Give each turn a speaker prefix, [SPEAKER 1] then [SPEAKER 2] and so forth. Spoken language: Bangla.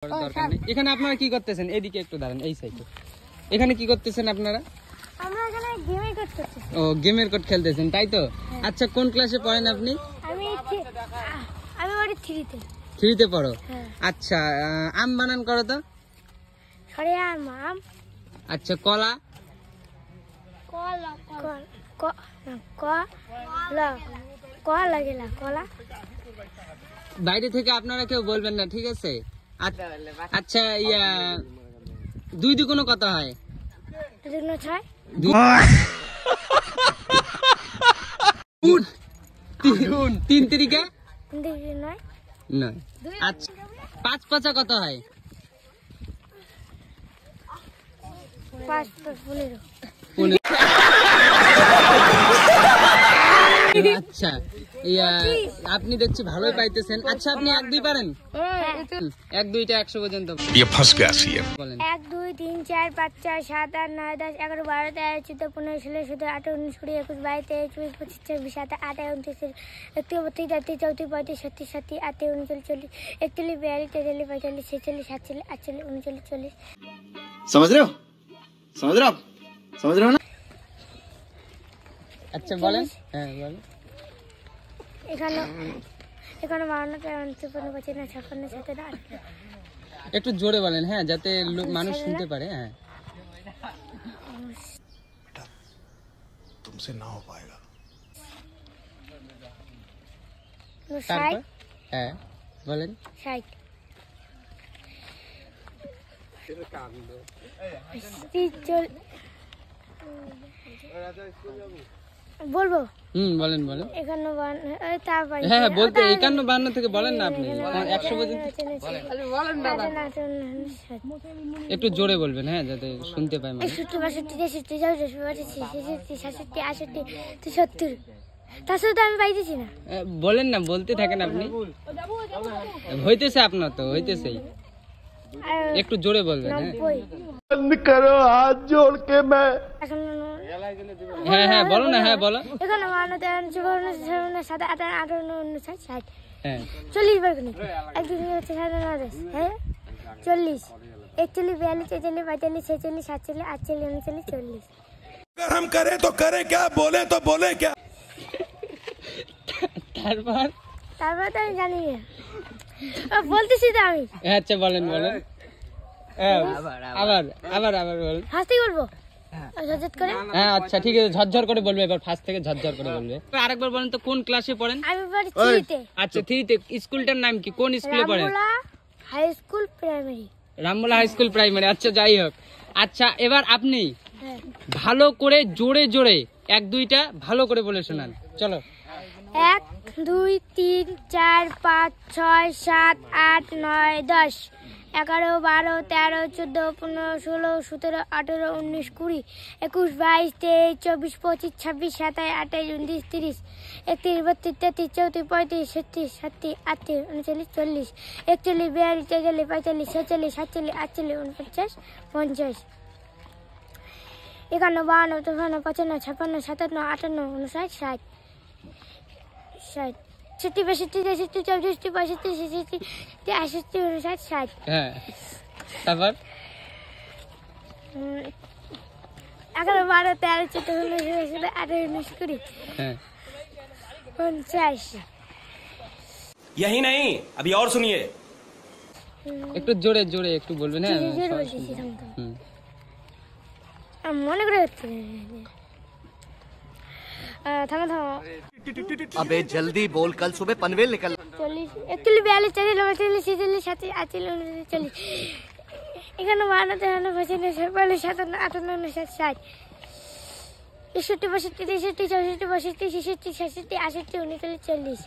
[SPEAKER 1] দরকার নেই। এখানে আপনারা কি করতেছেন? এদিকে একটু দাঁড়ান, এই সাইডে। এখানে কি করতেছেন আপনারা?
[SPEAKER 2] আমরা এখানে গেমের কোড করতেছি।
[SPEAKER 1] ও, গেমের কোড খেলতেছেন, তাই তো? আচ্ছা, কোন ক্লাসে পড়েন আপনি?
[SPEAKER 2] আমি ওর 3 তে।
[SPEAKER 1] 3 তে পড়ো? আচ্ছা, আম বানান করো তো।
[SPEAKER 2] সরে আম।
[SPEAKER 1] আচ্ছা, কলা।
[SPEAKER 2] কলা কলা গেলা কলা।
[SPEAKER 1] বাইরে থেকে আপনারা কেউ বলবেন না, ঠিক আছে? আচ্ছা, 2 দুগুণ কত হয়?
[SPEAKER 2] 2 দুগুণ 6।
[SPEAKER 1] 3 তিরিকা
[SPEAKER 2] 9।
[SPEAKER 1] আচ্ছা, 5 পাঁচা কত হয়?
[SPEAKER 2] 5 15।
[SPEAKER 1] আচ্ছা, আপনি দেখছি ভালোই পাইতেছেন। আচ্ছা, আপনি 1 2 পারেন? 1 2টা 100 পর্যন্ত বলেন।
[SPEAKER 2] 1 2 3 4 5 6 7 8 9 10 11 12 13 14 15 16 17 18 19 20 21 22 23 24 25 26 27 28 29 31 32 33 34 35 36 37 38 39 40 41 42 43 45 46 47 48 39 40।
[SPEAKER 3] समझ रहे हो ना?
[SPEAKER 1] আচ্ছা, বলেন। হ্যাঁ, বলেন।
[SPEAKER 2] এখানে 52 53 55 56 57
[SPEAKER 1] একটু জোরে বলেন, হ্যাঁ, যাতে মানুষ শুনতে পারে। হ্যাঁ,
[SPEAKER 3] तुमसे ना हो पाएगा।
[SPEAKER 1] তারপর? হ্যাঁ, বলেন।
[SPEAKER 2] 60। বলবো?
[SPEAKER 1] বলেন বলেন।
[SPEAKER 2] 51 তারপর
[SPEAKER 1] হ্যাঁ, বলতে 51 52 থেকে বলেন না আপনি, 100 পর্যন্ত
[SPEAKER 2] বলেন দাদা।
[SPEAKER 1] একটু জোরে বলবেন, হ্যাঁ, যাতে শুনতে পায় মানুষ।
[SPEAKER 2] 61 62 63 64 65 66 70। তার সাথে তো আমি পাইতেছি না।
[SPEAKER 1] বলেন না, বলতে থাকেন আপনি। হইতেছে আপনার, তো হইতেছেই। একটু জোরে বলবেন।
[SPEAKER 2] 90
[SPEAKER 3] बंद करो हाथ जोड़ के मैं।
[SPEAKER 1] হ্যাঁ হ্যাঁ, বলো না। হ্যাঁ, বলো।
[SPEAKER 2] এখানে 52 53 57 58 59 60।
[SPEAKER 1] হ্যাঁ,
[SPEAKER 2] 40 বার করে 1 2 3 4 5 6 7 হ্যাঁ 40 41 42 43 45 46 47 48 39 40।
[SPEAKER 4] अगर हम करें तो करें क्या, बोले तो बोले क्या?
[SPEAKER 1] তারপর
[SPEAKER 2] তো আমি জানি না, বলতেছি তো আমি।
[SPEAKER 1] আচ্ছা, বলেন। আবার বলেন।
[SPEAKER 2] হাসতে বলবো ঝরঝর করে?
[SPEAKER 1] হ্যাঁ, আচ্ছা, ঠিক আছে, ঝরঝর করে বলবে। এবার ফার্স্ট থেকে ঝরঝর করে বলবে। আরেকবার বলেন তো, কোন ক্লাসে পড়েন?
[SPEAKER 2] আমি পড়ি 3 তে।
[SPEAKER 1] আচ্ছা, 3 তে। স্কুলটার নাম কি? কোন স্কুলে পড়েন?
[SPEAKER 2] Rambola high school primary.
[SPEAKER 1] Rambola high school primary. আচ্ছা, যাই হোক। আচ্ছা, এবার আপনি ভালো করে জোরে 1 2টা ভালো করে বলে শোনান। চলো।
[SPEAKER 2] 1 2 3 4 5 6 7 8 9 10 11 12 13 14 15 16 17 18 19 20 21 22 23 24 25 26 27 28 29 30 31 32 33 34 35 36 37 38 39 40 41 42 43 45 46 47 48 49 50 51 52 53 55 56 57 58 59 60 60 70 62 63 64 65 66 67 68 69
[SPEAKER 1] হ্যাঁ, তারপর
[SPEAKER 2] 11 12 13 14 15 16 18 19 20
[SPEAKER 1] হ্যাঁ
[SPEAKER 2] 50।
[SPEAKER 4] यही नहीं, अभी और सुनिए।
[SPEAKER 1] একটু জোরে একটু বলবেন। হ্যাঁ,
[SPEAKER 2] জোরে বলতেছি মনে করে হচ্ছে। থামো
[SPEAKER 3] अबे जल्दी बोल, कल सुबह पनवेल निकल।
[SPEAKER 2] 40 41 42 43 44 47 48 40 এখানে 52 53 56 57 58 59 60 61 62 63 64 65 66 67 68 69 40।